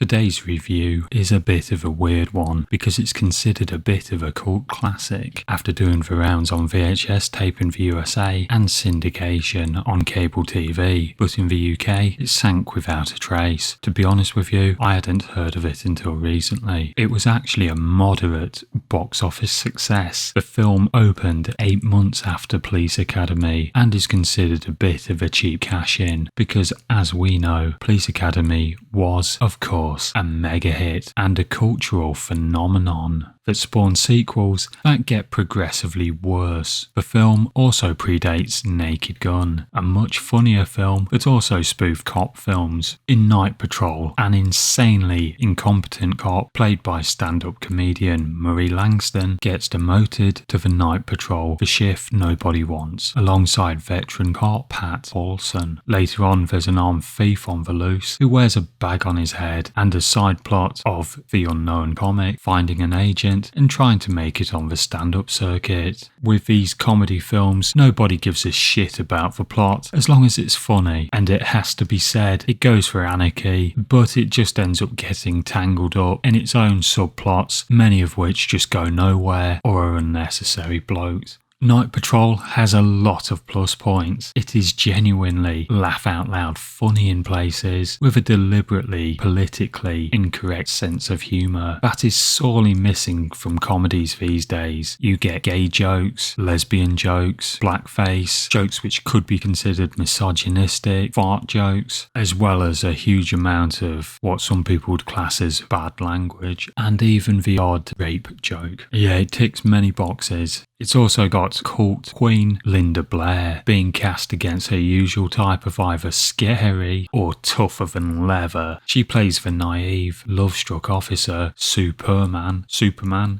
Today's review is a bit of a weird one because it's considered a bit of a cult classic after doing the rounds on VHS tape in the USA and syndication on cable TV, but in the UK it sank without a trace. To be honest with you, I hadn't heard of it until recently. It was actually a moderate box office success. The film opened 8 months after Police Academy and is considered a bit of a cheap cash-in because, as we know, Police Academy was, of course, a mega hit and a cultural phenomenon that spawned sequels that get progressively worse. The film also predates Naked Gun, a much funnier film that also spoofed cop films. In Night Patrol, an insanely incompetent cop played by stand-up comedian Murray Langston gets demoted to the Night Patrol, the shift nobody wants, alongside veteran cop Pat Paulson. Later on, there's an armed thief on the loose who wears a bag on his head, and a side plot of The Unknown comic finding an agent and trying to make it on the stand-up circuit. With these comedy films, nobody gives a shit about the plot as long as it's funny, and it has to be said, it goes for anarchy, but it just ends up getting tangled up in its own subplots, many of which just go nowhere or are unnecessary bloat. Night Patrol has a lot of plus points. It is genuinely laugh out loud funny in places with a deliberately politically incorrect sense of humour that is sorely missing from comedies these days. You get gay jokes, lesbian jokes, blackface, jokes which could be considered misogynistic, fart jokes, as well as a huge amount of what some people would class as bad language, and even the odd rape joke. Yeah, it ticks many boxes. It's also got cult queen Linda Blair being cast against her usual type of either scary or tougher than leather. She plays the naive, love-struck officer Superman,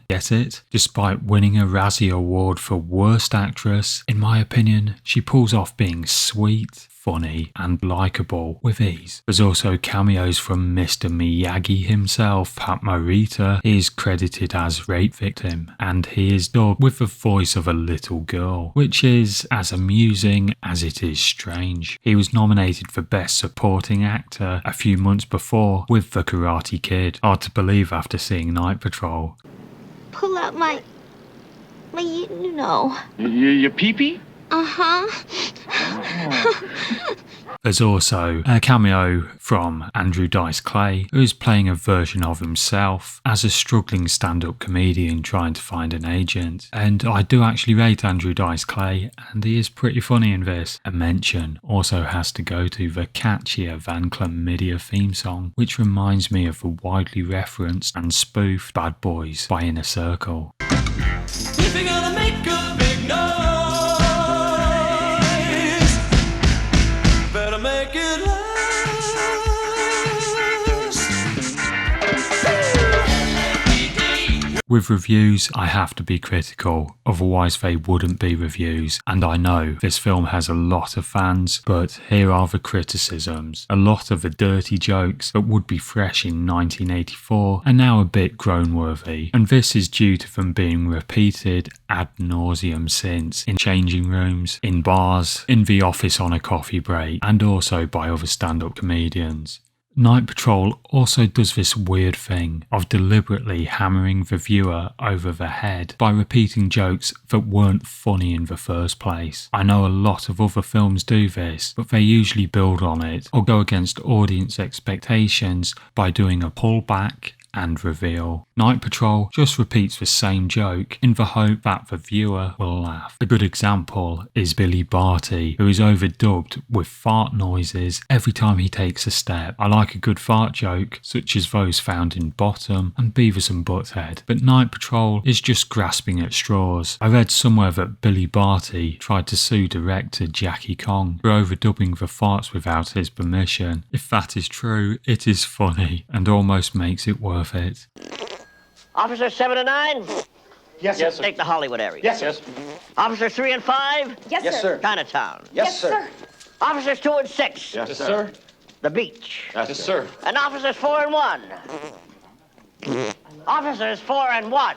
get it? Despite winning a Razzie Award for Worst Actress, in my opinion, she pulls off being sweet, funny and likeable with ease. There's also cameos from Mr. Miyagi himself. Pat Morita is credited as rape victim, and he is dubbed with the voice of a little girl, which is as amusing as it is strange. He was nominated for Best Supporting Actor a few months before with The Karate Kid. Hard to believe after seeing Night Patrol. Pull out my you know. Your pee-pee? Uh-huh. There's also a cameo from Andrew Dice Clay, who is playing a version of himself as a struggling stand-up comedian trying to find an agent. And I do actually rate Andrew Dice Clay, and he is pretty funny in this. A mention also has to go to the catchier Van Chlamydia theme song, which reminds me of the widely referenced and spoofed Bad Boys by Inner Circle. If you're gonna make a big noise, better make it last. With reviews, I have to be critical, otherwise they wouldn't be reviews, and I know this film has a lot of fans, but here are the criticisms. A lot of the dirty jokes that would be fresh in 1984 are now a bit groan-worthy, and this is due to them being repeated ad nauseum since in changing rooms, in bars, in the office on a coffee break, and also by other stand-up comedians. Night Patrol also does this weird thing of deliberately hammering the viewer over the head by repeating jokes that weren't funny in the first place. I know a lot of other films do this, but they usually build on it or go against audience expectations by doing a pullback and reveal. Night Patrol just repeats the same joke in the hope that the viewer will laugh. A good example is Billy Barty, who is overdubbed with fart noises every time he takes a step. I like a good fart joke, such as those found in Bottom and Beavis and Butthead, but Night Patrol is just grasping at straws. I read somewhere that Billy Barty tried to sue director Jackie Kong for overdubbing the farts without his permission. If that is true, it is funny and almost makes it worth it. Officer 7 and 9? Yes, sir. Take the Hollywood area. Yes, sir. Officer 3 and 5? Yes, sir. Chinatown. Yes, sir. Officers 2 and 6? Yes, sir. The beach. Yes, sir. And officers 4 and 1? Officers 4 and 1?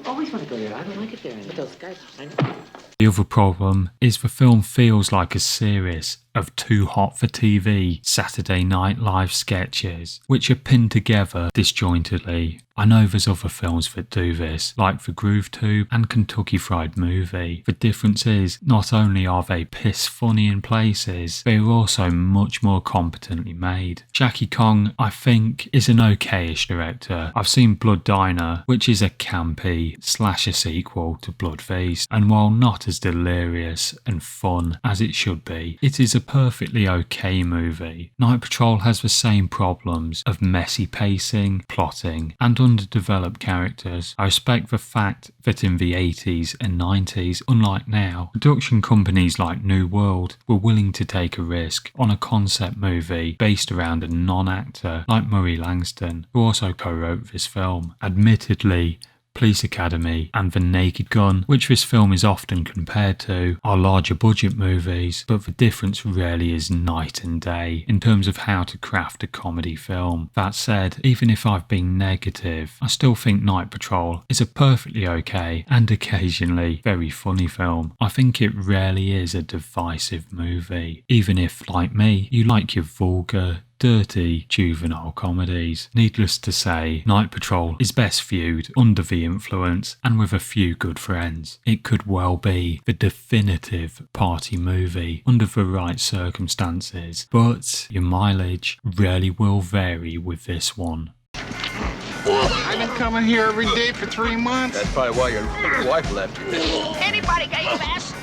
Always want to go there. I don't like it there. But those guys are The other problem is the film feels like a series of too hot for TV Saturday Night Live sketches, which are pinned together disjointedly. I know there's other films that do this, like The Groove Tube and Kentucky Fried Movie. The difference is, not only are they piss funny in places, they are also much more competently made. Jackie Kong, I think, is an okayish director. I've seen Blood Diner, which is a campy slasher sequel to Blood Feast, and while not as delirious and fun as it should be, it is a perfectly okay movie. Night Patrol has the same problems of messy pacing, plotting, and underdeveloped characters. I respect the fact that in the 80s and 90s, unlike now, production companies like New World were willing to take a risk on a concept movie based around a non-actor like Murray Langston, who also co-wrote this film. Admittedly, Police Academy and The Naked Gun, which this film is often compared to, are larger budget movies, but the difference really is night and day in terms of how to craft a comedy film. That said, even if I've been negative, I still think Night Patrol is a perfectly okay and occasionally very funny film. I think it rarely is a divisive movie, even if, like me, you like your vulgar, dirty, juvenile comedies. Needless to say, Night Patrol is best viewed under the influence and with a few good friends. It could well be the definitive party movie under the right circumstances, but your mileage really will vary with this one. I've been coming here every day for 3 months. That's probably why your wife left you. Anybody got your best?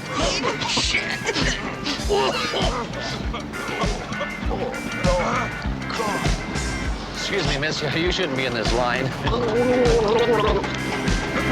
Excuse me, miss, you shouldn't be in this line.